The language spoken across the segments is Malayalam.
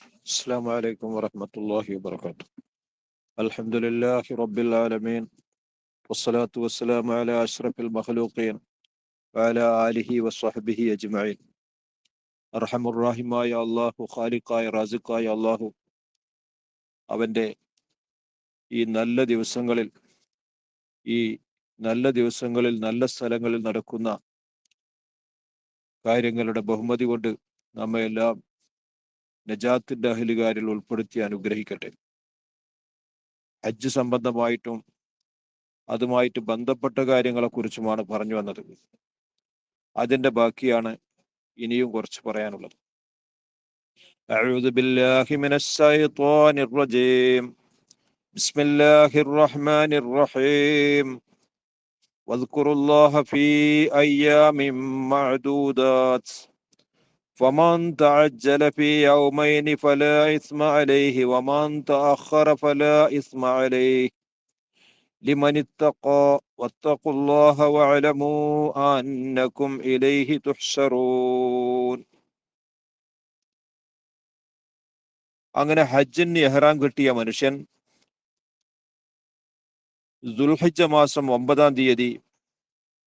السلام عليكم ورحمة الله وبركاته. الحمد لله رب العالمين، والصلاة والسلام على أشرف المخلوقين وعلى آله وصحبه أجمعين. അർഹമുറാഹിമായ അള്ളാഹു, ഖാലിഖായ റാസിഖായ അള്ളാഹു അവൻ്റെ ഈ നല്ല ദിവസങ്ങളിൽ നല്ല സ്ഥലങ്ങളിൽ നടക്കുന്ന കാര്യങ്ങളുടെ ബഹുമതി കൊണ്ട് നമ്മെ എല്ലാം നജാത്തിന്റെ അഹ്ലുകാരിൽ ഉൾപ്പെടുത്തി അനുഗ്രഹിക്കട്ടെ. ഹജ്ജ് സംബന്ധമായിട്ടും അതുമായിട്ട് ബന്ധപ്പെട്ട കാര്യങ്ങളെക്കുറിച്ചുമാണ് പറഞ്ഞു വന്നത്. അതിന്റെ ബാക്കിയാണ് ഇനിയും കുറച്ച് പറയാനുള്ളത്. അഊദു ബില്ലാഹി മിനശ് ശൈത്വാനിർ റജീം. ബിസ്മില്ലാഹിർ റഹ്മാനിർ റഹീം. വദ്കുറുല്ലാഹ ഫീ അയ്യാമിൻ മഅദൂദാത്. فمن تعجل في يومين فلا إثم عليه ومن تأخر فلا إثم عليه لمن اتقى واتقوا الله واعلموا أنكم إليه تحشرون. അങ്ങനെ ഹജ്ജിന് ഇഹ്റാം കിട്ടിയ മനുഷ്യൻ ദുൽഹിജ്ജ മാസം 9-ാം തീയതി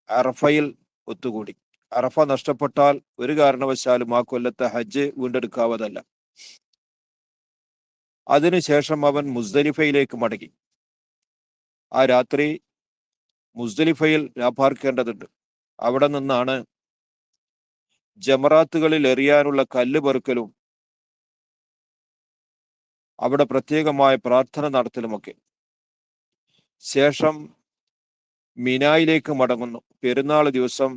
അറഫയിൽ ഒത്തുകൂടി. അറഫ നഷ്ടപ്പെട്ടാൽ ഒരു കാരണവശാലും ആ കൊല്ലത്തെ ഹജ്ജ് വീണ്ടെടുക്കാവതല്ല. അതിനുശേഷം അവൻ മുസ്ദലിഫയിലേക്ക് മടങ്ങി. ആ രാത്രി മുസ്ദലിഫയിൽ രാപ്പാർക്കേണ്ടതുണ്ട്. അവിടെ നിന്നാണ് ജമറാത്തുകളിൽ എറിയാനുള്ള കല്ല് പെറുക്കലും അവിടെ പ്രത്യേകമായ പ്രാർത്ഥന നടത്തലുമൊക്കെ. ശേഷം മിനായിലേക്ക് മടങ്ങുന്നു. പെരുന്നാൾ ദിവസം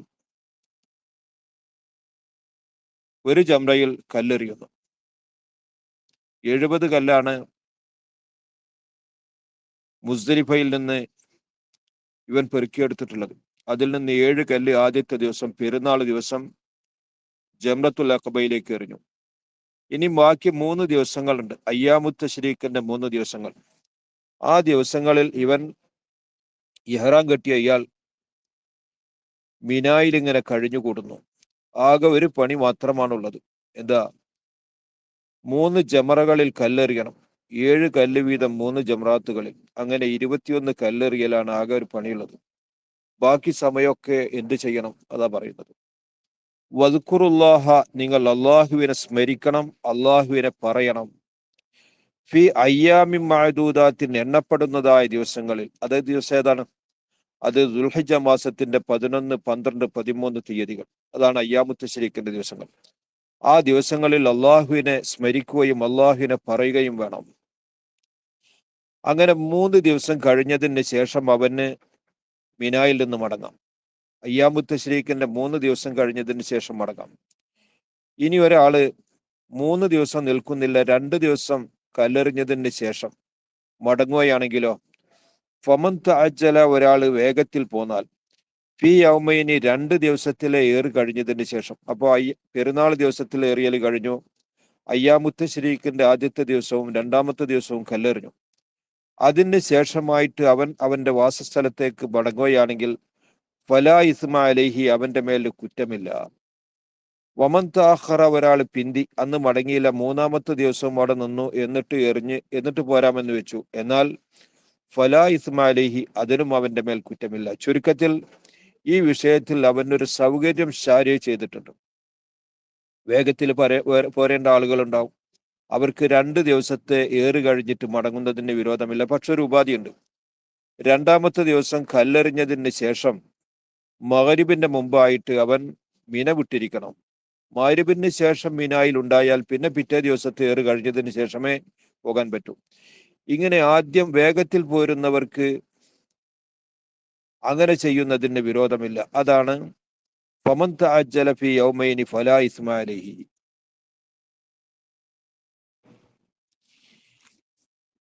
ഒരു ജംറയിൽ കല്ലെറിയുന്നു. 70 കല്ലാണ് മുസ്ദലിഫയിൽ നിന്ന് ഇവൻ പെറുക്കിയെടുത്തിട്ടുള്ളത്. അതിൽ നിന്ന് 7 കല്ല് ആദ്യത്തെ ദിവസം പെരുന്നാൾ ദിവസം ജംറത്തുൽ അഖബയിലേക്ക് എറിഞ്ഞു. ഇനി ബാക്കി 3 ദിവസങ്ങളുണ്ട്, അയ്യാമുത്ത് തശ്രീഖിന്റെ 3 ദിവസങ്ങൾ. ആ ദിവസങ്ങളിൽ ഇവൻ ഇഹ്റാം കെട്ടിയ ഇയാൾ മിനായിൽ ഇങ്ങനെ കഴിഞ്ഞുകൂടുന്നു. ആകെ ഒരു പണി മാത്രമാണുള്ളത്. എന്താ? 3 ജമറകളിൽ കല്ലെറിയണം. 7 കല്ല് വീതം 3 ജമറാത്തുകളിൽ. അങ്ങനെ 21 കല്ലെറിയലാണ് ആകെ ഒരു പണിയുള്ളത്. ബാക്കി സമയമൊക്കെ എന്ത് ചെയ്യണം? അതാ പറയുന്നത്. വദ്കുറുല്ലാഹ, നിങ്ങൾ അള്ളാഹുവിനെ സ്മരിക്കണം, അള്ളാഹുവിനെ പറയണം. ഫി അയ്യാമിൻ മഅദൂദാത്തിൻ, എണ്ണപ്പെടുന്നതായ ദിവസങ്ങളിൽ. അതേ ദിവസം ഏതാണ്? അത് ദുൽഹിജ്ജ മാസത്തിന്റെ 11, 12, 13 തീയതികൾ. അതാണ് അയ്യാമുത്ത് തശ്രീഖിന്റെ ദിവസങ്ങൾ. ആ ദിവസങ്ങളിൽ അള്ളാഹുവിനെ സ്മരിക്കുകയും അള്ളാഹുവിനെ പറയുകയും വേണം. അങ്ങനെ 3 ദിവസം കഴിഞ്ഞതിന് ശേഷം അവന് മിനായിൽ നിന്ന് മടങ്ങാം. അയ്യാമുത്ത് തശ്രീഖിന്റെ 3 ദിവസം കഴിഞ്ഞതിന് ശേഷം മടങ്ങാം. ഇനി ഒരാള് 3 ദിവസം നിൽക്കുന്നില്ല, 2 ദിവസം കല്ലെറിഞ്ഞതിന് ശേഷം മടങ്ങുകയാണെങ്കിലോ, ഫമൻ തഅജ്ജല, ഒരാള് വേഗത്തിൽ പോന്നാൽ, ഫി യൗമൈനി, 2 ദിവസത്തിലെ ഏറ് കഴിഞ്ഞതിന് ശേഷം. അപ്പോൾ പെരുന്നാൾ ദിവസത്തിലെ ഏറിയൽ കഴിഞ്ഞു. അയ്യാമുത്ത് തശ്രീഖിന്റെ ആദ്യത്തെ ദിവസവും 2-ാമത്തെ ദിവസവും കല്ലെറിഞ്ഞു. അതിന് ശേഷമായിട്ട് അവൻ അവന്റെ വാസസ്ഥലത്തേക്ക് മടങ്ങുകയാണെങ്കിൽ ഫലാ ഇസ്മ അലൈഹി, അവന്റെ മേൽ കുറ്റമില്ല. വമൻ തഅഖറ, ഒരാൾ പിന്തി, അന്ന് മടങ്ങിയില്ല, 3-ാമത്തെ ദിവസവും അവിടെ നിന്നു, എന്നിട്ട് പോരാമെന്ന് വെച്ചു, എന്നാൽ ഫലാ ഇസ്മ അലൈഹി, അതിനും അവന്റെ മേൽ കുറ്റമില്ല. ചുരുക്കത്തിൽ ഈ വിഷയത്തിൽ അവനൊരു സൗകര്യം ശാരി ചെയ്തിട്ടുണ്ട്. വേഗത്തിൽ പോരേണ്ട ആളുകളുണ്ടാവും. അവർക്ക് 2 ദിവസത്തെ ഏറ് കഴിഞ്ഞിട്ട് മടങ്ങുന്നതിന് വിരോധമില്ല. പക്ഷെ ഒരു ഉപാധിയുണ്ട്. 2-ാമത്തെ ദിവസം കല്ലെറിഞ്ഞതിന് ശേഷം മഗ്‌രിബിന്റെ മുമ്പായിട്ട് അവൻ മിന വിട്ടിരിക്കണം. മഗ്‌രിബിന് ശേഷം മിനായിൽ ഉണ്ടായാൽ പിന്നെ പിറ്റേ ദിവസത്തെ ഏറ് കഴിഞ്ഞതിന് ശേഷമേ പോകാൻ പറ്റൂ. ഇങ്ങനെ ആദ്യം വേഗത്തിൽ പോരുന്നവർക്ക് അങ്ങനെ ചെയ്യുന്നതിന് വിരോധമില്ല. അതാണ് ഫമൻ തഅജ്ജല ഫീ യൗമൈനി ഫലാ ഇസ്മ അലൈഹി.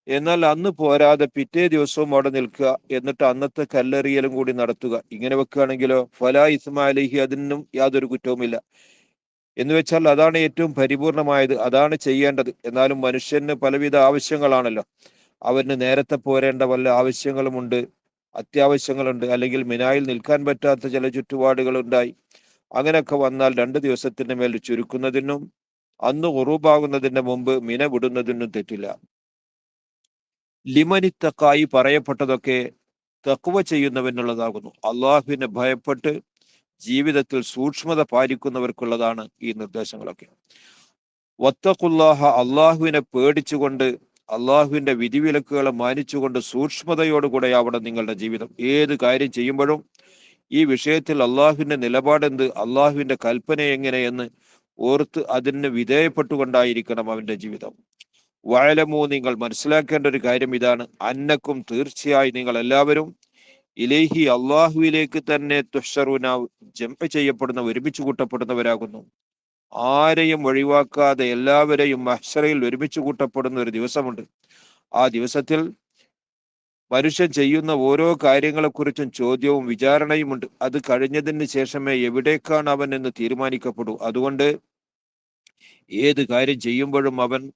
എന്നാൽ അന്ന് പോരാതെ പിറ്റേ ദിവസവും അവിടെ നിൽക്കുക, എന്നിട്ട് അന്നത്തെ കല്ലെറിയലും കൂടി നടത്തുക. ഇങ്ങനെ വെക്കുകയാണെങ്കിലോ ഫലാ ഇസ്മ അലൈഹി, അതിനും യാതൊരു കുറ്റവുമില്ല. എന്ന് വെച്ചാൽ അതാണ് ഏറ്റവും പരിപൂർണമായത്, അതാണ് ചെയ്യേണ്ടത്. എന്നാലും മനുഷ്യന് പലവിധ ആവശ്യങ്ങളാണല്ലോ. അവന് നേരത്തെ പോരേണ്ട വല്ല ആവശ്യങ്ങളുമുണ്ട്, അത്യാവശ്യങ്ങളുണ്ട്, അല്ലെങ്കിൽ മിനായിൽ നിൽക്കാൻ പറ്റാത്ത ചില ചുറ്റുപാടുകൾ ഉണ്ടായി. അങ്ങനെയൊക്കെ വന്നാൽ 2 ദിവസത്തിന് മേൽ ചുരുക്കുന്നതിനും അന്ന് ഉറൂബാകുന്നതിന്റെ മുമ്പ് മിന വിടുന്നതിനും തെറ്റില്ല. ലിമനിത്തക്കായി പറയപ്പെട്ടതൊക്കെ തഖ്വ ചെയ്യുന്നവനുള്ളതാകുന്നു. അള്ളാഹുവിനെ ഭയപ്പെട്ട് ജീവിതത്തിൽ സൂക്ഷ്മത പാലിക്കുന്നവർക്കുള്ളതാണ് ഈ നിർദ്ദേശങ്ങളൊക്കെ. വത്തഖുല്ലാഹ, അള്ളാഹുവിനെ പേടിച്ചുകൊണ്ട് അള്ളാഹുവിന്റെ വിധിവിലക്കുകളെ മാനിച്ചുകൊണ്ട് സൂക്ഷ്മതയോടുകൂടെയാവണം നിങ്ങളുടെ ജീവിതം. ഏത് കാര്യം ചെയ്യുമ്പോഴും ഈ വിഷയത്തിൽ അള്ളാഹുവിന്റെ നിലപാടെന്ത്, അള്ളാഹുവിന്റെ കൽപ്പന എങ്ങനെയെന്ന് ഓർത്ത് അതിന് വിധേയപ്പെട്ടുകൊണ്ടായിരിക്കണം അവന്റെ ജീവിതം. വഅലമു, നിങ്ങൾ മനസ്സിലാക്കേണ്ട ഒരു കാര്യം ഇതാണ്, അന്നക്കും, തീർച്ചയായും നിങ്ങൾ എല്ലാവരും, ഇലൈഹി, അള്ളാഹുവിലേക്ക് തന്നെ തുഹ്ശറൂന, ജംഅ ചെയ്യപ്പെടുന്ന, ഒരുമിച്ച് കൂട്ടപ്പെടുന്നവരാകുന്നു. ആരെയും ഒഴിവാക്കാതെ എല്ലാവരെയും മഹ്ശറയിൽ ഒരുമിച്ച് കൂട്ടപ്പെടുന്ന ഒരു ദിവസമുണ്ട്. ആ ദിവസത്തിൽ മനുഷ്യൻ ചെയ്യുന്ന ഓരോ കാര്യങ്ങളെക്കുറിച്ചും ചോദ്യവും വിചാരണയുമുണ്ട്. അത് കഴിഞ്ഞതിന് ശേഷമേ എവിടേക്കാണ് അവൻ എന്ന് തീരുമാനിക്കപ്പെടൂ. അതുകൊണ്ട് ഏത് കാര്യം ചെയ്യുമ്പോഴും അവൻ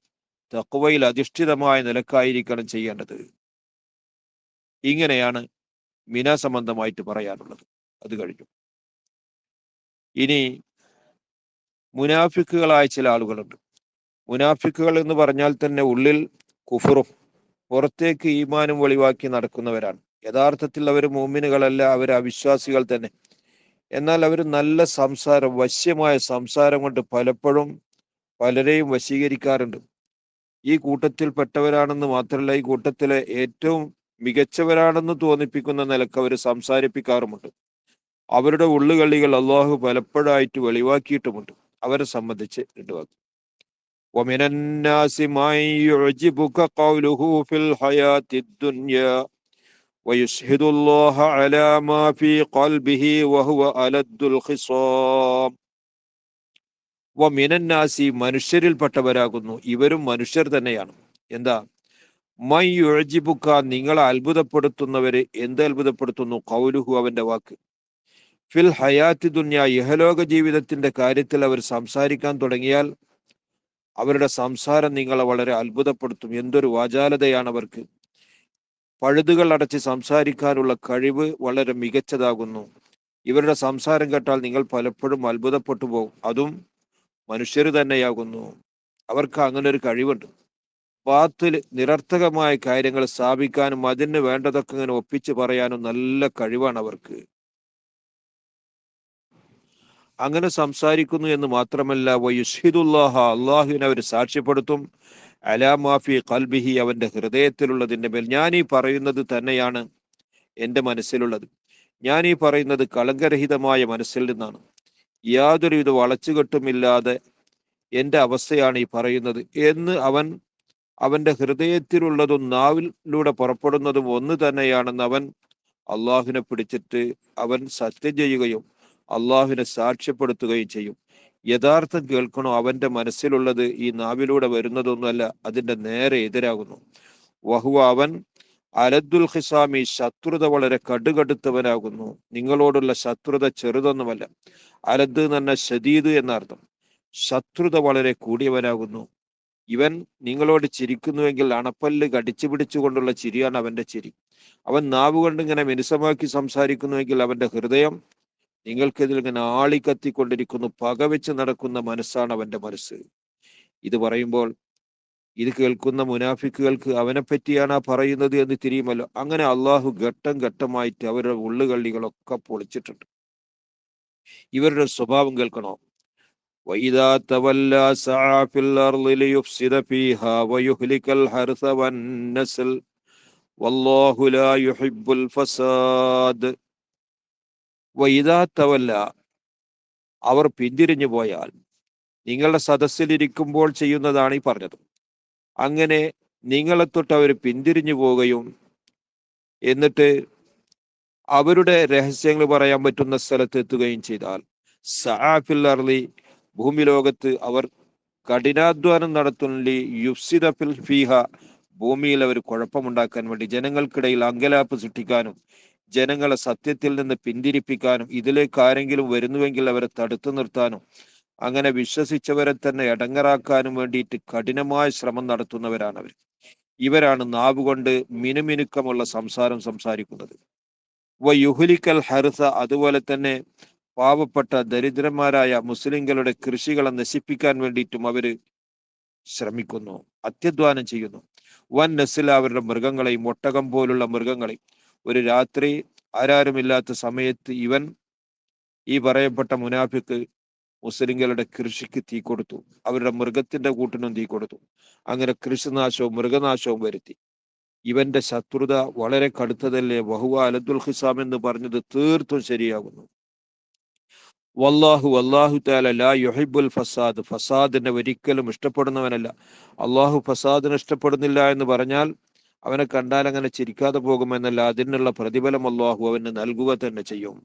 തഖ്വയിൽ അധിഷ്ഠിതമായ നിലക്കായിരിക്കണം ചെയ്യേണ്ടത്. ഇങ്ങനെയാണ് മിന സംബന്ധമായിട്ട് പറയാനുള്ളത്. അത് കഴിഞ്ഞു. ഇനി മുനാഫിക്കുകളായ ചില ആളുകളുണ്ട്. മുനാഫിക്കുകൾ എന്ന് പറഞ്ഞാൽ തന്നെ ഉള്ളിൽ കുഫറും പുറത്തേക്ക് ഈമാനും വെളിവാക്കി നടക്കുന്നവരാണ്. യഥാർത്ഥത്തിൽ അവർ മുഅ്മിനുകളല്ല, അവർ അവിശ്വാസികൾ തന്നെ. എന്നാൽ അവർ നല്ല സംസാരം, വശ്യമായ സംസാരം കൊണ്ട് പലപ്പോഴും പലരെയും വശീകരിക്കാറുണ്ട്. ഈ കൂട്ടത്തിൽപ്പെട്ടവരാണെന്ന് മാത്രമല്ല, ഈ കൂട്ടത്തിലെ ഏറ്റവും മികച്ചവരാണെന്ന് തോന്നിപ്പിക്കുന്ന നിലക്ക് അവർ സംസാരിപ്പിക്കാറുമുണ്ട്. അവരുടെ ഉള്ളുകളികൾ അള്ളാഹു പലപ്പോഴായിട്ട് വെളിവാക്കിയിട്ടുമുണ്ട്. അവരെ സംബന്ധിച്ച് രണ്ടുവാക്ക്. ومن الناس من يعجبك قوله في الحياة الدنيا ويشهد الله على ما في قلبه وهو ألد الخصام. ومن الناس, മനുഷ്യരിൽപ്പെട്ടവരാകുന്നു, ഇവരും മനുഷ്യർ തന്നെയാണ്. എന്താ? മൻ യുഅ്ജിബുക, നിങ്ങളെ അത്ഭുതപ്പെടുത്തുന്നവര്. എന്ത് അത്ഭുതപ്പെടുത്തുന്നു? ഖൗലുഹു, അവന്റെ വാക്ക്. ഫിൽ ഹയാത്തി ദുനിയ, ഇഹലോക ജീവിതത്തിന്റെ കാര്യത്തിൽ അവർ സംസാരിക്കാൻ തുടങ്ങിയാൽ അവരുടെ സംസാരം നിങ്ങളെ വളരെ അത്ഭുതപ്പെടുത്തും. എന്തൊരു വാചാലതയാണ് അവർക്ക്. പഴുതുകൾ അടച്ച് സംസാരിക്കാനുള്ള കഴിവ് വളരെ മികച്ചതാകുന്നു. ഇവരുടെ സംസാരം കേട്ടാൽ നിങ്ങൾ പലപ്പോഴും അത്ഭുതപ്പെട്ടു പോകും. അതും മനുഷ്യർ തന്നെയാകുന്നു. അവർക്ക് അങ്ങനെ ഒരു കഴിവുണ്ട്. ബാത്തിൽ, നിരർത്ഥകമായ കാര്യങ്ങൾ സ്ഥാപിക്കാനും അതിന് വേണ്ടതൊക്കെ ഇങ്ങനെ ഒപ്പിച്ച് പറയാനും നല്ല കഴിവാണ് അവർക്ക്. അങ്ങനെ സംസാരിക്കുന്നു എന്ന് മാത്രമല്ല, വയുഷ്ഹിദുല്ലാഹ, അള്ളാഹുവിനെ അവർ സാക്ഷ്യപ്പെടുത്തും, അലാ മാഫി ഖൽബിഹി, അവന്റെ ഹൃദയത്തിലുള്ളതിന്റെ മേൽ. ഞാൻ ഈ പറയുന്നത് തന്നെയാണ് എൻ്റെ മനസ്സിലുള്ളത്. ഞാൻ ഈ പറയുന്നത് കളങ്കരഹിതമായ മനസ്സിൽ നിന്നാണ്. യാതൊരുവിധ വളച്ചുകെട്ടുമില്ലാതെ എൻ്റെ അവസ്ഥയാണ് ഈ പറയുന്നത് എന്ന് അവന്റെ ഹൃദയത്തിലുള്ളതും നാവിലൂടെ പുറപ്പെടുന്നതും ഒന്ന് തന്നെയാണെന്ന് അവൻ അള്ളാഹുവിനെ പിടിച്ചിട്ട് അവൻ സത്യം ചെയ്യുകയും അള്ളാഹുവിനെ സാക്ഷ്യപ്പെടുത്തുകയും ചെയ്യും. യഥാർത്ഥം കേൾക്കണോ, അവന്റെ മനസ്സിലുള്ളത് ഈ നാവിലൂടെ വരുന്നതൊന്നുമല്ല, അതിന്റെ നേരെ എതിരാകുന്നു. വഹുവ, അവൻ അലദ്ദുൽ ഖിസാമി, ശത്രുത വളരെ കടുകടുത്തവനാകുന്നു. നിങ്ങളോടുള്ള ശത്രുത ചെറുതൊന്നുമല്ല. അലദ് എന്ന് പറഞ്ഞാൽ ഷദീദ് എന്നർത്ഥം. ശത്രുത വളരെ കൂടിയവനാകുന്നു. ഇവൻ നിങ്ങളോട് ചിരിക്കുന്നുവെങ്കിൽ അണപ്പല്ല് കടിച്ചു പിടിച്ചുകൊണ്ടുള്ള ചിരിയാണ് അവന്റെ ചിരി. അവൻ നാവുകൊണ്ട് ഇങ്ങനെ മിനുസമാക്കി സംസാരിക്കുന്നുവെങ്കിൽ അവന്റെ ഹൃദയം നിങ്ങൾക്കെതിൽ ഇങ്ങനെ ആളിക്കത്തിക്കൊണ്ടിരിക്കുന്നു. പകവെച്ച് നടക്കുന്ന മനസ്സാണ് അവന്റെ മനസ്സ്. ഇത് പറയുമ്പോൾ ഇത് കേൾക്കുന്ന മുനാഫിക്കുകൾക്ക് അവനെ പറ്റിയാണ് ആ പറയുന്നത് എന്ന് തിരിയുമല്ലോ. അങ്ങനെ അള്ളാഹു ഘട്ടം ഘട്ടമായിട്ട് അവരുടെ ഉള്ളുകള്ളികളൊക്കെ പൊളിച്ചിട്ടുണ്ട്. ഇവരുടെ സ്വഭാവം കേൾക്കണോ? وَإِذَا تَوَلَّى سَعَى فِي الْأَرْضِ لِيُفْسِدَ فِيهَا وَيُهْلِكَ الْحَرْثَ وَالنَّسْلَ وَاللَّهُ لَا يُحِبُّ الْفَسَادَ. وَإِذَا تَوَلَّى, അവർ പിന്തിരിഞ്ഞു പോയാൽ, നിങ്ങളുടെ സദസ്സിലിരിക്കുമ്പോൾ ചെയ്യുന്നതാണ് ഈ പറഞ്ഞത്. അങ്ങനെ നിങ്ങളെ തൊട്ട് അവർ പിന്തിരിഞ്ഞു പോവുകയും എന്നിട്ട് അവരുടെ രഹസ്യങ്ങൾ പറയാൻ പറ്റുന്ന സ്ഥലത്ത് എത്തുകയും ചെയ്താൽ, സഅ ഫിൽ അർളി, ഭൂമി ലോകത്ത് അവർ കഠിനാധ്വാനം നടത്തുന്ന, യുഫ്സിദ ഫിൽ ഫീഹ, ഭൂമിയിൽ അവർ കുഴപ്പമുണ്ടാക്കാൻ വേണ്ടി, ജനങ്ങൾക്കിടയിൽ അങ്കലാപ്പ് സൃഷ്ടിക്കാനും ജനങ്ങളെ സത്യത്തിൽ നിന്ന് പിന്തിരിപ്പിക്കാനും ഇതിലേക്ക് ആരെങ്കിലും വരുന്നുവെങ്കിൽ അവരെ തടുത്തു നിർത്താനും അങ്ങനെ വിശ്വസിച്ചവരെ തന്നെ ഇടങ്ങറാക്കാനും വേണ്ടിയിട്ട് കഠിനമായ ശ്രമം നടത്തുന്നവരാണ് അവർ. ഇവരാണ് നാവുകൊണ്ട് മിനുമിനുക്കമുള്ള സംസാരം സംസാരിക്കുന്നത്. വ യുഹ്ലിക്കൽ ഹർസ, അതുപോലെ തന്നെ പാവപ്പെട്ട ദരിദ്രന്മാരായ മുസ്ലിങ്ങളുടെ കൃഷികളെ നശിപ്പിക്കാൻ വേണ്ടിയിട്ടും അവര് ശ്രമിക്കുന്നു, അത്യധ്വാനം ചെയ്യുന്നു. വൻ നസിൽ അവരുടെ മൃഗങ്ങളെയും ഒട്ടകം പോലുള്ള മൃഗങ്ങളെയും. ഒരു രാത്രി ആരാരുമില്ലാത്ത സമയത്ത് ഈ പറയപ്പെട്ട മുനാഫിക്ക് മുസ്ലിങ്ങളുടെ കൃഷിക്ക് തീ കൊടുത്തു, അവരുടെ മൃഗത്തിന്റെ കൂട്ടിനും തീ കൊടുത്തു. അങ്ങനെ കൃഷിനാശവും മൃഗനാശവും വരുത്തി. ഇവന്റെ ശത്രുത വളരെ കടുത്തതല്ലേ. വഹുവ അലദുൽ ഹിസാം എന്ന് പറഞ്ഞത് തീർത്തും ശരിയാകുന്നു. അല്ലാഹു തആല ലാ യുഹിബ്ബുൽ ഫസാദ്, ഫസാദിനെ ഒരിക്കലും ഇഷ്ടപ്പെടുന്നവനല്ല. അള്ളാഹു ഫസാദിനെ ഇഷ്ടപ്പെടുന്നില്ല എന്ന് പറഞ്ഞാൽ അവനെ കണ്ടാൽ അങ്ങനെ ചിരിക്കാതെ പോകുമെന്നല്ല, അതിനുള്ള പ്രതിഫലം അള്ളാഹു അവന് നൽകുക തന്നെ ചെയ്യും.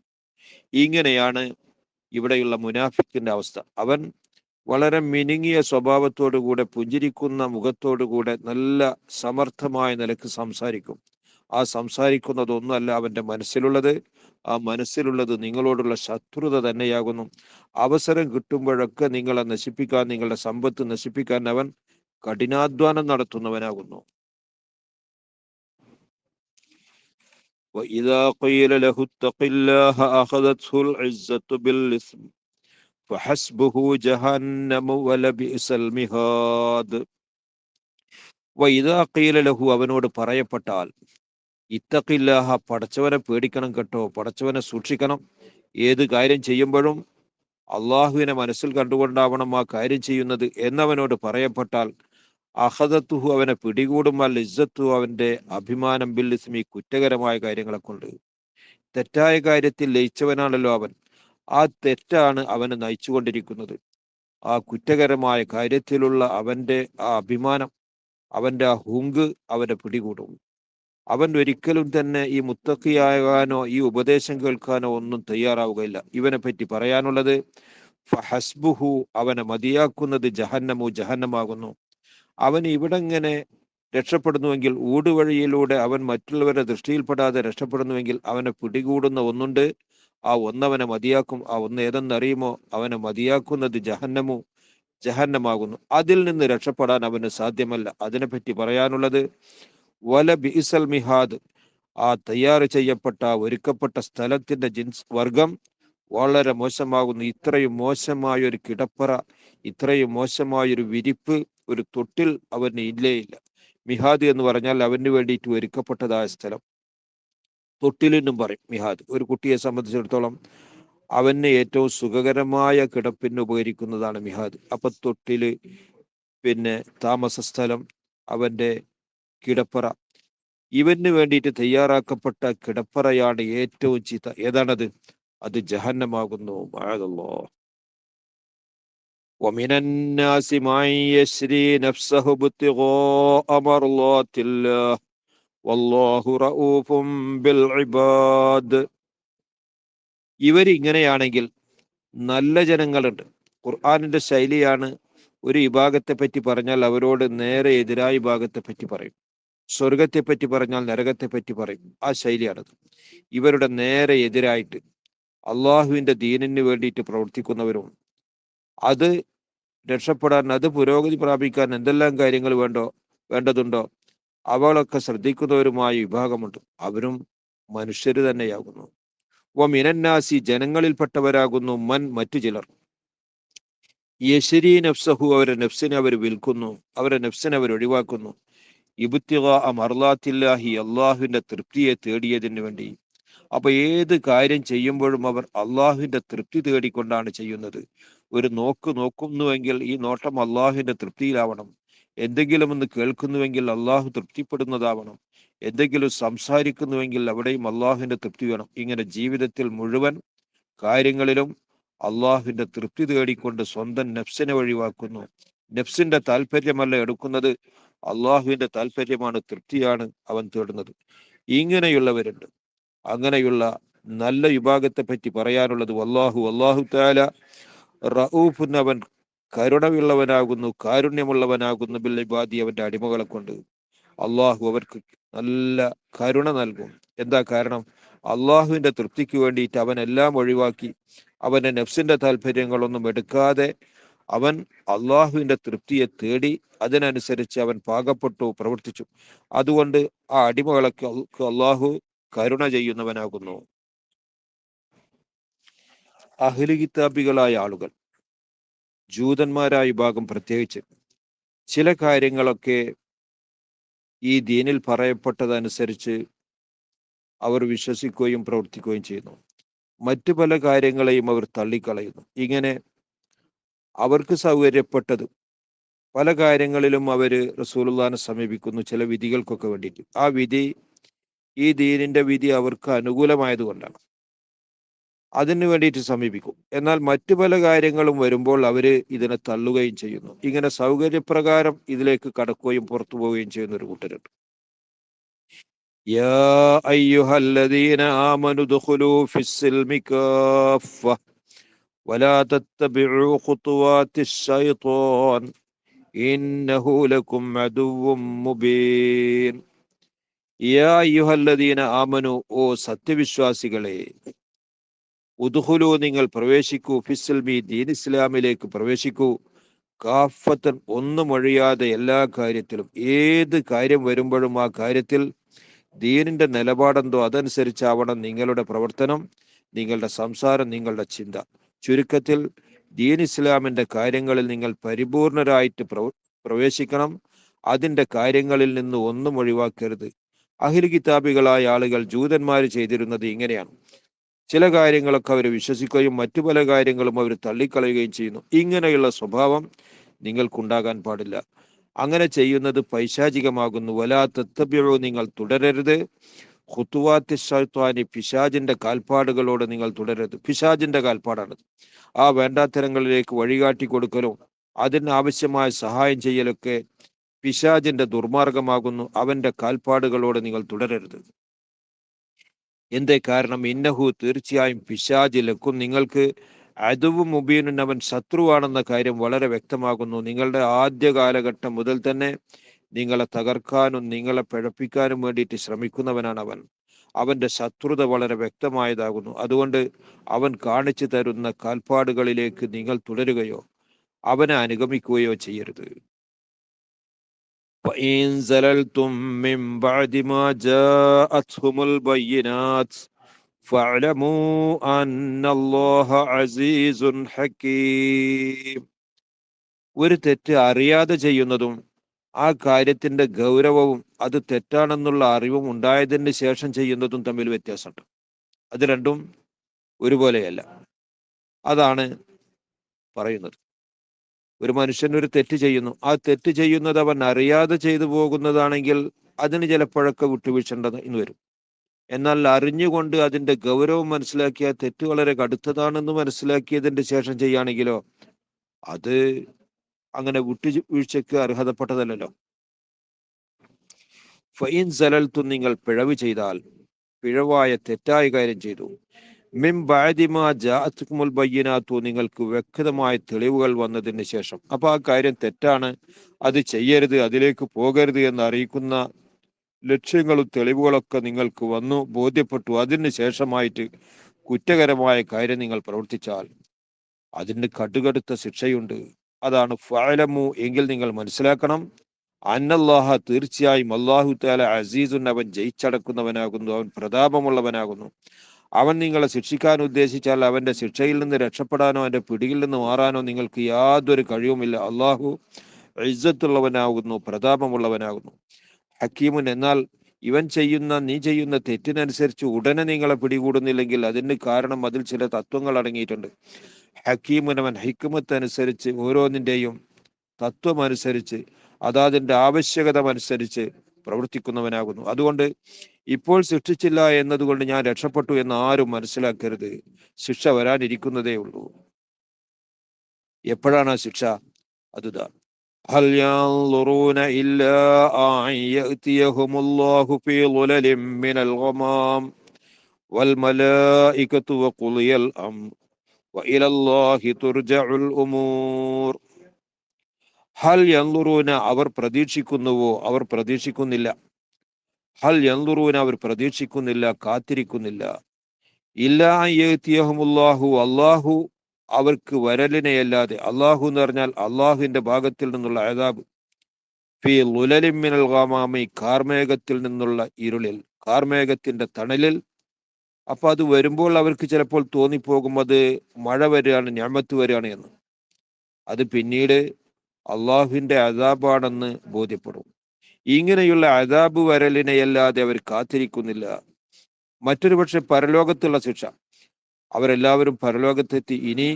ഇങ്ങനെയാണ് ഇവിടെയുള്ള മുനാഫിക്കിന്റെ അവസ്ഥ. അവൻ വളരെ മിനുങ്ങിയ സ്വഭാവത്തോടുകൂടെ, പുഞ്ചിരിക്കുന്ന മുഖത്തോടുകൂടെ നല്ല സമർത്ഥമായ നിലക്ക് സംസാരിക്കും. ആ സംസാരിക്കുന്നതൊന്നുമല്ല അവന്റെ മനസ്സിലുള്ളത്. ആ മനസ്സിലുള്ളത് നിങ്ങളോടുള്ള ശത്രുത തന്നെയാകുന്നു. അവസരം കിട്ടുമ്പോഴൊക്കെ നിങ്ങളെ നശിപ്പിക്കാൻ, നിങ്ങളുടെ സമ്പത്ത് നശിപ്പിക്കാൻ അവൻ കഠിനാധ്വാനം നടത്തുന്നവനാകുന്നു. وَإِذَا قِيلَ لَهُ اتَّقِ اللَّهَ أَخَذَتْهُ الْعِزَّةُ بِالْإِثْمِ فَحَسْبُهُ جَهَنَّمُ وَلَبِئْسَ الْمِهَادُ. وَإِذَا قِيلَ لَهُ, അവനോട് പറയപ്പെട്ടാൽ, ഇത്തഖില്ലാഹ, പടച്ചവനെ പേടിക്കണം കേട്ടോ, പടച്ചവനെ സൂക്ഷിക്കണം. ഏത് കാര്യം ചെയ്യുമ്പോഴും അള്ളാഹുവിനെ മനസ്സിൽ കണ്ടുകൊണ്ടാവണം ആ കാര്യം ചെയ്യുന്നത് എന്നവനോട് പറയപ്പെട്ടാൽ, അഹദത്തുഹു, അവനെ പിടികൂടും, അൽ ഇസ്സത്തു, അവന്റെ അഭിമാനം, ബിൽ ഇസ്മി, കുറ്റകരമായ കാര്യങ്ങളെ കൊണ്ട്. തെറ്റായ കാര്യത്തിൽ ലയിച്ചവനാണല്ലോ അവൻ. ആ തെറ്റാണ് അവനെ നയിച്ചുകൊണ്ടിരിക്കുന്നത്. ആ കുറ്റകരമായ കാര്യത്തിലുള്ള അവന്റെ ആ അഭിമാനം, അവന്റെ ആ ഹുങ്ക് അവനെ പിടികൂടും. അവൻ ഒരിക്കലും തന്നെ ഈ മുത്തഖിയാകാനോ ഈ ഉപദേശം കേൾക്കാനോ ഒന്നും തയ്യാറാവുകയില്ല. ഇവനെ പറ്റി പറയാനുള്ളത് ഫഹസ്ബുഹു, അവനെ മതിയാക്കുന്നത് ജഹന്നമു, ജഹന്നമാകുന്നു. അവൻ ഇവിടെ ഇങ്ങനെ രക്ഷപ്പെടുന്നുവെങ്കിൽ, ഊടുവഴിയിലൂടെ അവൻ മറ്റുള്ളവരുടെ ദൃഷ്ടിയിൽപ്പെടാതെ രക്ഷപ്പെടുന്നുവെങ്കിൽ അവനെ പിടികൂടുന്ന ഒന്നുണ്ട്. ആ ഒന്നവനെ മതിയാക്കും. ആ ഒന്ന് ഏതെന്നറിയുമോ? അവനെ മതിയാക്കുന്നത് ജഹന്നമു, ജഹന്നമാകുന്നു. അതിൽ നിന്ന് രക്ഷപ്പെടാൻ അവന് സാധ്യമല്ല. അതിനെപ്പറ്റി പറയാനുള്ളത് വല ബിഇസൽ മിഹാദ്, ആ തയ്യാറ് ചെയ്യപ്പെട്ട ഒരുക്കപ്പെട്ട സ്ഥലത്തിന്റെ ജിൻസ് വർഗം വളരെ മോശമാകുന്നു. ഇത്രയും മോശമായ ഒരു കിടപ്പറ, ഇത്രയും മോശമായൊരു വിരിപ്പ്, ഒരു തൊട്ടിൽ അവന് ഇല്ല. മിഹാദ് എന്ന് പറഞ്ഞാൽ അവന് വേണ്ടിയിട്ട് ഒരുക്കപ്പെട്ടതായ സ്ഥലം. തൊട്ടിലെന്നും പറയും മിഹാദ്. ഒരു കുട്ടിയെ സംബന്ധിച്ചിടത്തോളം അവന് ഏറ്റവും സുഖകരമായ കിടപ്പിന് ഉപകരിക്കുന്നതാണ് മിഹാദ്. അപ്പൊ തൊട്ടില്, പിന്നെ താമസ സ്ഥലം, അവന്റെ കിടപ്പറ, ഇവന് വേണ്ടിയിട്ട് തയ്യാറാക്കപ്പെട്ട കിടപ്പറയാണ് ഏറ്റവും ചീത്ത. ഏതാണത്? അത് ജഹന്നമാകുന്നു. മഅദല്ലാഹ്. ومن الناس من يشري نفسه ابتغاء مرضات الله والله رؤوف بالعباد. ഇവരിങ്ങനെയാണെങ്കിൽ നല്ല ജനങ്ങളുണ്ട്. ഖുർആനിന്റെ ശൈലിയാണ്, ഒരു വിഭാഗത്തെ പറ്റി പറഞ്ഞാൽ അവരോട് നേരെ എതിരായ വിഭാഗത്തെ പറ്റി പറയും. സ്വർഗത്തെ പറ്റി പറഞ്ഞാൽ നരകത്തെ പറ്റി പറയും. ആ ശൈലിയാണത്. ഇവരുടെ നേരെ എതിരായിട്ട് അള്ളാഹുവിന്റെ ദീനിന് വേണ്ടിയിട്ട് പ്രവർത്തിക്കുന്നവരും, അത് രക്ഷപ്പെടാൻ, അത് പുരോഗതി പ്രാപിക്കാൻ എന്തെല്ലാം കാര്യങ്ങൾ വേണ്ടതുണ്ടോ അവളൊക്കെ ശ്രദ്ധിക്കുന്നവരുമായ വിഭാഗമുണ്ട്. അവരും മനുഷ്യര് തന്നെയാകുന്നു. മിനന്നാസി, ജനങ്ങളിൽപ്പെട്ടവരാകുന്നു, മറ്റു ചിലർ, യശരീ നഫ്സഹു, അവരുടെ നഫ്സിനെ അവർ വിൽക്കുന്നു, അവരുടെ നഫ്സിനെ അവർ ഒഴിവാക്കുന്നു, ഇബ്തിഗാ മർളാത്തില്ലാഹി, അള്ളാഹുവിന്റെ തൃപ്തിയെ തേടിയതിന് വേണ്ടി. അപ്പൊ ഏത് കാര്യം ചെയ്യുമ്പോഴും അവർ അള്ളാഹുവിന്റെ തൃപ്തി തേടിക്കൊണ്ടാണ് ചെയ്യുന്നത്. ഒരു നോക്കുന്നുവെങ്കിൽ ഈ നോട്ടം അള്ളാഹുവിന്റെ തൃപ്തിയിലാവണം. എന്തെങ്കിലും ഒന്ന് കേൾക്കുന്നുവെങ്കിൽ അള്ളാഹു തൃപ്തിപ്പെടുന്നതാവണം. എന്തെങ്കിലും സംസാരിക്കുന്നുവെങ്കിൽ അവിടെയും അള്ളാഹുവിന്റെ തൃപ്തി വേണം. ഇങ്ങനെ ജീവിതത്തിൽ മുഴുവൻ കാര്യങ്ങളിലും അള്ളാഹുവിന്റെ തൃപ്തി തേടിക്കൊണ്ട് സ്വന്തം നഫ്സിനെ ഒഴിവാക്കുന്നു. നഫ്സിന്റെ താല്പര്യമല്ല എടുക്കുന്നത്, അള്ളാഹുവിന്റെ താല്പര്യമാണ്, തൃപ്തിയാണ് അവൻ തേടുന്നത്. ഇങ്ങനെയുള്ളവരുണ്ട്. അങ്ങനെയുള്ള നല്ല വിഭാഗത്തെ പറ്റി പറയാനുള്ളത് അല്ലാഹു തആല റഊഫുൻ, അവൻ കരുണയുള്ളവനാകുന്നു, കാരുണ്യമുള്ളവനാകുന്നു, ബിൽ ഇബാദി, അവന്റെ അടിമകളെ കൊണ്ട്. അള്ളാഹു അവർക്ക് നല്ല കരുണ നൽകും. എന്താ കാരണം? അള്ളാഹുവിന്റെ തൃപ്തിക്ക് വേണ്ടിയിട്ട് അവൻ എല്ലാം ഒഴിവാക്കി, അവന്റെ നഫ്സിന്റെ താല്പര്യങ്ങളൊന്നും എടുക്കാതെ അവൻ അള്ളാഹുവിന്റെ തൃപ്തിയെ തേടി അതിനനുസരിച്ച് അവൻ പാകപ്പെട്ടു പ്രവർത്തിച്ചു. അതുകൊണ്ട് ആ അടിമകളൊക്കെ അള്ളാഹു കരുണ ചെയ്യുന്നവനാകുന്നു. അഹ്ലു കിതാബികളായ ആളുകൾ, ജൂതന്മാരായ വിഭാഗം പ്രത്യേകിച്ച്, ചില കാര്യങ്ങളൊക്കെ ഈ ദീനിൽ പറയപ്പെട്ടതനുസരിച്ച് അവർ വിശ്വസിക്കുകയും പ്രവർത്തിക്കുകയും ചെയ്യുന്നു. മറ്റു പല കാര്യങ്ങളെയും അവർ തള്ളിക്കളയുന്നു. ഇങ്ങനെ അവർക്ക് സൗകര്യപ്പെട്ടത് പല കാര്യങ്ങളിലും അവർ റസൂലുള്ളാഹിനെ സമീപിക്കുന്നു, ചില വിധികൾക്കൊക്കെ വേണ്ടിയിട്ട്. ആ വിധി, ഈ ദീനിന്റെ വിധി അവർക്ക് അനുകൂലമായതുകൊണ്ടാണ് അതിന് വേണ്ടിയിട്ട് സമീപിക്കും. എന്നാൽ മറ്റു പല കാര്യങ്ങളും വരുമ്പോൾ അവര് ഇതിനെ തള്ളുകയും ചെയ്യുന്നു. ഇങ്ങനെ സൗകര്യപ്രകാരം ഇതിലേക്ക് കടക്കുകയും പുറത്തു പോവുകയും ചെയ്യുന്ന ഒരു കൂട്ടരുണ്ട്. യാ അയ്യുഹല്ലദീന ആമനു ദുഖുലൂ ഫിസ്സിൽമി കാഫ്ഫ വലാ തത്തബിഉ ഖുതുവാതിശ് ശൈത്വാൻ ഇന്നഹു ലക്കും അദുവ്വും മുബീൻ. യാ അയ്യുഹല്ലദീന ആമനു, ഓ സത്യവിശ്വാസികളെ, ഉദ്ഖുലു, നിങ്ങൾ പ്രവേശിക്കൂ, ഫിസ്സിൽമി, ദീൻ ഇസ്ലാമിലേക്ക് പ്രവേശിക്കൂ, കാഫത്തൻ, ഒന്നും ഒഴിയാതെ എല്ലാ കാര്യത്തിലും. ഏത് കാര്യം വരുമ്പോഴും ആ കാര്യത്തിൽ ദീനിന്റെ നിലപാടെന്തോ അതനുസരിച്ചാവണം നിങ്ങളുടെ പ്രവർത്തനം, നിങ്ങളുടെ സംസാരം, നിങ്ങളുടെ ചിന്ത. ചുരുക്കത്തിൽ ദീൻ ഇസ്ലാമിന്റെ കാര്യങ്ങളിൽ നിങ്ങൾ പരിപൂർണരായിട്ട് പ്രവേശിക്കണം. അതിന്റെ കാര്യങ്ങളിൽ നിന്ന് ഒന്നും ഒഴിവാക്കരുത്. അഹ്ലു കിതാബികളായ ആളുകൾ, ജൂതന്മാർ ചെയ്തിരുന്നത് ഇങ്ങനെയാണ്. ചില കാര്യങ്ങളൊക്കെ അവർ വിശ്വസിക്കുകയും മറ്റു പല കാര്യങ്ങളും അവർ തള്ളിക്കളയുകയും ചെയ്യുന്നു. ഇങ്ങനെയുള്ള സ്വഭാവം നിങ്ങൾക്കുണ്ടാകാൻ പാടില്ല. അങ്ങനെ ചെയ്യുന്നത് പൈശാചികമാകുന്നു. വലാ തത്തബിഉ, നിങ്ങൾ തുടരരുത്, ഖുതുവാത്തി ശൈത്വാനി, പിശാചിന്റെ കാൽപ്പാടുകളോട് നിങ്ങൾ തുടരരുത്. പിശാചിന്റെ കാൽപ്പാടാണത്. ആ വേണ്ടാത്തരങ്ങളിലേക്ക് വഴികാട്ടി കൊടുക്കലും അതിനാവശ്യമായ സഹായം ചെയ്യലൊക്കെ പിശാചിന്റെ ദുർമാർഗമാകുന്നു. അവന്റെ കാൽപ്പാടുകളോട് നിങ്ങൾ തുടരരുത്. എന്തേ കാരണം? ഇന്നഹു, തീർച്ചയായും പിശാച്, ലക്കും, നിങ്ങൾക്ക്, അദുവ്വും മുബീനും, അവൻ ശത്രുവാണെന്ന കാര്യം വളരെ വ്യക്തമാകുന്നു. നിങ്ങളുടെ ആദ്യ കാലഘട്ടം മുതൽ തന്നെ നിങ്ങളെ തകർക്കാനും നിങ്ങളെ പിഴപ്പിക്കാനും വേണ്ടിയിട്ട് ശ്രമിക്കുന്നവനാണ് അവൻ. അവന്റെ ശത്രുത വളരെ വ്യക്തമായതാകുന്നു. അതുകൊണ്ട് അവൻ കാണിച്ചു തരുന്ന കാൽപ്പാടുകളിലേക്ക് നിങ്ങൾ തുടരുകയോ അവനെ അനുഗമിക്കുകയോ ചെയ്യരുത്. فإن زللتم من بعد ما جاءتهم البينات فاعلموا أن الله عزيز حكيم. ഒരു തെറ്റ് അറിയാതെ ചെയ്യുന്നതും ആ കാര്യത്തിന്റെ ഗൗരവവും അത് തെറ്റാണെന്നുള്ള അറിവും ഉണ്ടായതിന് ശേഷം ചെയ്യുന്നതും തമ്മിൽ വ്യത്യാസമുണ്ട്. അത് രണ്ടും ഒരുപോലെയല്ല. അതാണ് പറയുന്നത്. ഒരു മനുഷ്യൻ ഒരു തെറ്റ് ചെയ്യുന്നു, ആ തെറ്റ് ചെയ്യുന്നത് അവൻ അറിയാതെ ചെയ്തു പോകുന്നതാണെങ്കിൽ അതിന് ചിലപ്പോഴൊക്കെ വിട്ടുവീഴ്ചേണ്ടത് വരും. എന്നാൽ അറിഞ്ഞുകൊണ്ട് അതിന്റെ ഗൗരവം മനസ്സിലാക്കിയ തെറ്റ് വളരെ കടുത്തതാണെന്ന് മനസ്സിലാക്കിയതിന്റെ ശേഷം ചെയ്യുകയാണെങ്കിലോ അത് അങ്ങനെ വിട്ടുവീഴ്ചയ്ക്ക് അർഹതപ്പെട്ടതല്ലോ. ഫൈൻ സലൽത്തു, നിങ്ങൾ പിഴവ് ചെയ്താൽ, പിഴവായ തെറ്റായ കാര്യം ചെയ്തു, മിൻ ബഅദി മാ ജാഅത്കുമുൽ ബയ്യിനാത്തു, നിങ്ങൾക്ക് വ്യക്തമായ തെളിവുകൾ വന്നതിന് ശേഷം. അപ്പൊ ആ കാര്യം തെറ്റാണ്, അത് ചെയ്യരുത്, അതിലേക്ക് പോകരുത് എന്ന് അറിയിക്കുന്ന ലക്ഷ്യങ്ങളും തെളിവുകളൊക്കെ നിങ്ങൾക്ക് വന്നു, ബോധ്യപ്പെട്ടു. അതിന് ശേഷമായിട്ട് കുറ്റകരമായ കാര്യം നിങ്ങൾ പ്രവർത്തിച്ചാൽ അതിന് കടുകടുത്ത ശിക്ഷയുണ്ട്. അതാണ് ഫഅലമു, എങ്കിൽ നിങ്ങൾ മനസ്സിലാക്കണം, അന്നല്ലാഹ, തീർച്ചയായും അല്ലാഹു തആല അസീസുൻ, അവൻ ജയിച്ചടക്കുന്നവനാകുന്നു, അവൻ പ്രതാപമുള്ളവനാകുന്നു. അവൻ നിങ്ങളെ ശിക്ഷിക്കാൻ ഉദ്ദേശിച്ചാൽ അവന്റെ ശിക്ഷയിൽ നിന്ന് രക്ഷപ്പെടാനോ അവന്റെ പിടിയിൽ നിന്ന് മാറാനോ നിങ്ങൾക്ക് യാതൊരു കഴിവുമില്ല. അള്ളാഹു ഇസ്സത്തുള്ളവനാകുന്നു, പ്രതാപമുള്ളവനാകുന്നു. ഹക്കീമുൻ, എന്നാൽ നീ ചെയ്യുന്ന തെറ്റിനനുസരിച്ച് ഉടനെ നിങ്ങളെ പിടികൂടുന്നില്ലെങ്കിൽ അതിന് കാരണം അതിൽ ചില തത്വങ്ങൾ അടങ്ങിയിട്ടുണ്ട്. ഹക്കീമുൻ, അവൻ ഹിക്മത്ത് അനുസരിച്ച്, ഓരോന്നിന്റെയും തത്വമനുസരിച്ച്, അതാതിന്റെ ആവശ്യകത അനുസരിച്ച് പ്രവർത്തിക്കുന്നവനാകുന്നു. അതുകൊണ്ട് ഇപ്പോൾ ശിക്ഷിച്ചില്ല എന്നതുകൊണ്ട് ഞാൻ രക്ഷപ്പെട്ടു എന്ന് ആരും മനസ്സിലാക്കരുത്. ശിക്ഷ വരാനിരിക്കുന്നതേ ഉള്ളൂ. എപ്പോഴാണ് ആ ശിക്ഷ? അതുതാ, ഹൽ യൻളുറൂന ഇല്ലാ അൻ യഅതിയഹുമുല്ലാഹു ഫീ ളുലലിൻ മിനൽ ഗമാം വൽ മലായികതു വഖുളിയൽ അംർ വഇലല്ലാഹി തുർജഉൽ ഉമൂർ. ഹൽ യൻളുറൂന, അവർ പ്രതീക്ഷിക്കുന്നുവോ? അവർ പ്രതീക്ഷിക്കുന്നില്ല. ഹൽ യൻളുറൂന, അവർ പ്രതീക്ഷിക്കുന്നില്ല, കാത്തിരിക്കുന്നില്ല. ഇല്ലാ അൻ യഅതിയഹുമുല്ലാഹു, അല്ലാഹു അവർക്ക് വരലിനെയല്ലാതെ. അള്ളാഹു എന്ന് പറഞ്ഞാൽ അള്ളാഹുവിന്റെ ഭാഗത്തിൽ നിന്നുള്ള അദാബ്. ഫീ ളുലലിൻ മിനൽ ഗമാമി, കാർമേഘത്തിൽ നിന്നുള്ള ഇരുളിൽ, കാർമേഘത്തിന്റെ തണലിൽ അപ്പൊ അത് വരുമ്പോൾ അവർക്ക് ചിലപ്പോൾ തോന്നിപ്പോകും അത് മഴ വരികയാണ്, ഞാമത്ത് വരികയാണ് എന്ന്. അത് പിന്നീട് അള്ളാഹുവിന്റെ അദാബാണെന്ന് ബോധ്യപ്പെടും. ഇങ്ങനെയുള്ള അദാബ് വരലിനെയല്ലാതെ അവർ കാത്തിരിക്കുന്നില്ല. മറ്റൊരു പക്ഷെ പരലോകത്തുള്ള ശിക്ഷ. അവരെല്ലാവരും പരലോകത്തെത്തി. ഇനി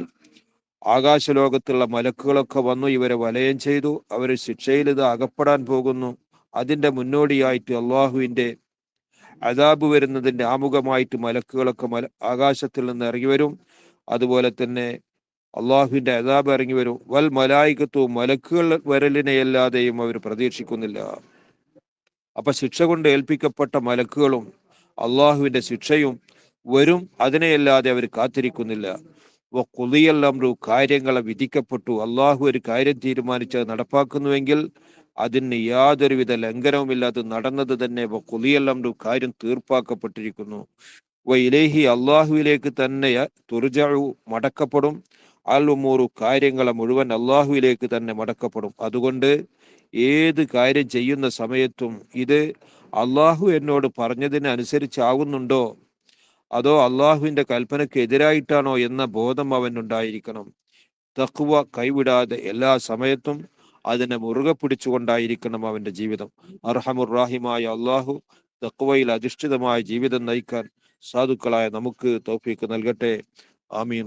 ആകാശലോകത്തുള്ള മലക്കുകളൊക്കെ വന്നു ഇവരെ വലയം ചെയ്തു. അവർ ശിക്ഷയിൽ ഇത് അകപ്പെടാൻ പോകുന്നു. അതിന്റെ മുന്നോടിയായിട്ട് അള്ളാഹുവിന്റെ അദാബ് വരുന്നതിന്റെ ആമുഖമായിട്ട് മലക്കുകളൊക്കെ ആകാശത്തിൽ നിന്ന് ഇറങ്ങി വരും. അതുപോലെ തന്നെ അള്ളാഹുവിന്റെ അദാബ് ഇറങ്ങി വരും. വൽ മലായികത്തു, മലക്കുകൾ വരലിനെയല്ലാതെയും അവർ പ്രതീക്ഷിക്കുന്നില്ല. അപ്പൊ ശിക്ഷ കൊണ്ട് ഏൽപ്പിക്കപ്പെട്ട മലക്കുകളും അള്ളാഹുവിന്റെ ശിക്ഷയും വരും, അതിനെയല്ലാതെ അവർ കാത്തിരിക്കുന്നില്ല. കുളിയെല്ലാം കാര്യങ്ങളെ വിധിക്കപ്പെട്ടു. അള്ളാഹു ഒരു കാര്യം തീരുമാനിച്ചത് നടപ്പാക്കുന്നുവെങ്കിൽ അതിന് യാതൊരുവിധ ലംഘനവുമില്ലാതെ നടന്നത് തന്നെ കുളിയെല്ലാം കാര്യം തീർപ്പാക്കപ്പെട്ടിരിക്കുന്നു. ഇലൈഹി, അള്ളാഹുവിലേക്ക് തന്നെ തുർജഉ, മടക്കപ്പെടും. അൽ ഉമൂറു, കാര്യങ്ങളെ മുഴുവൻ അള്ളാഹുവിലേക്ക് തന്നെ മടക്കപ്പെടും. അതുകൊണ്ട് ഏത് കാര്യം ചെയ്യുന്ന സമയത്തും ഇത് അള്ളാഹു എന്നോട് പറഞ്ഞതിന് അനുസരിച്ചാവുന്നുണ്ടോ അതോ അള്ളാഹുവിന്റെ കൽപ്പനയ്ക്ക് എതിരായിട്ടാണോ എന്ന ബോധം അവനുണ്ടായിരിക്കണം. തഖ്വ കൈവിടാതെ എല്ലാ സമയത്തും അതിനെ മുറുകെ പിടിച്ചുകൊണ്ടായിരിക്കണം അവന്റെ ജീവിതം. അർഹമുറാഹിമായ അള്ളാഹു തഖ്വയിൽ അധിഷ്ഠിതമായ ജീവിതം നയിക്കാൻ സാധുക്കളായ നമുക്ക് തൗഫീഖ് നൽകട്ടെ. ആമീൻ.